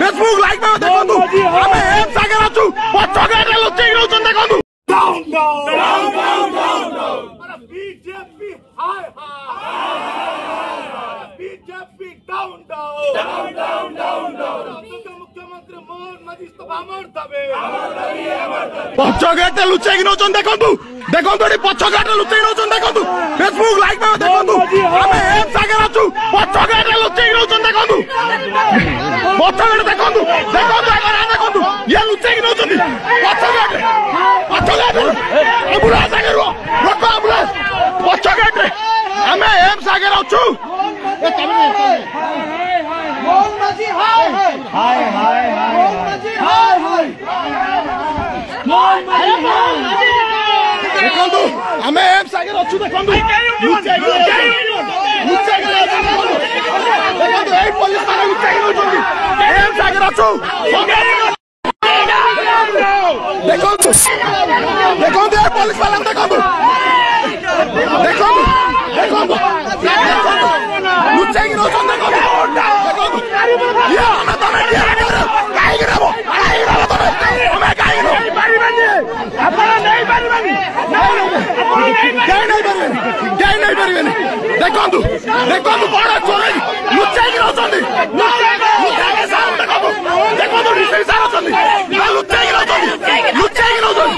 Facebook like में देखंतु आमे एम सागर अछु पछगाटे लुचेई रहउछन देखंतु down down down down down अरे बीजेपी हाय हाय BJP down down down down down down मुख्यमंत्री मोहन मजी इस्तीफा मोर दबे पछगाटे लुचेई रहउछन देखंतु देखंतु एटी पछगाटे लुचेई रहउछन देखंतु फेसबुक लाइक में देखंतु आमे एम सागर अछु पछगाटे लुचेई रहउछन देखंतु पछगाटे देखंतु देखंतु एकर देखंतु ये लुचेई रहउछन पछगाटे एम्बुलेंस आगे रुको एम्बुलेंस पछगाटे आमे एम सागर अछु मोहन मजी हाय हाय हाय मोहन मजी हाय हाय मोहन मजी देखंतु आमे एम सागर अछु देखंतु देखंतु ए पुलिस माने लुचेई रहउछन एम सागर अछु देखंतु देखंतु ए पुलिस वाला देखंतु देखंतु देखंतु लुचेई रहउछन देखंतु ये हम तमे दिया करो काई करबो तमे हमें काई नहीं परिबानी अपन नहीं परिबानी नहीं परिबानी देखंतु देखंतु बड़ चोरी लुचेई रहउछन लुचेई सारा देखंतु देखंतु लुचेई सारा छन लुचेई रहउछन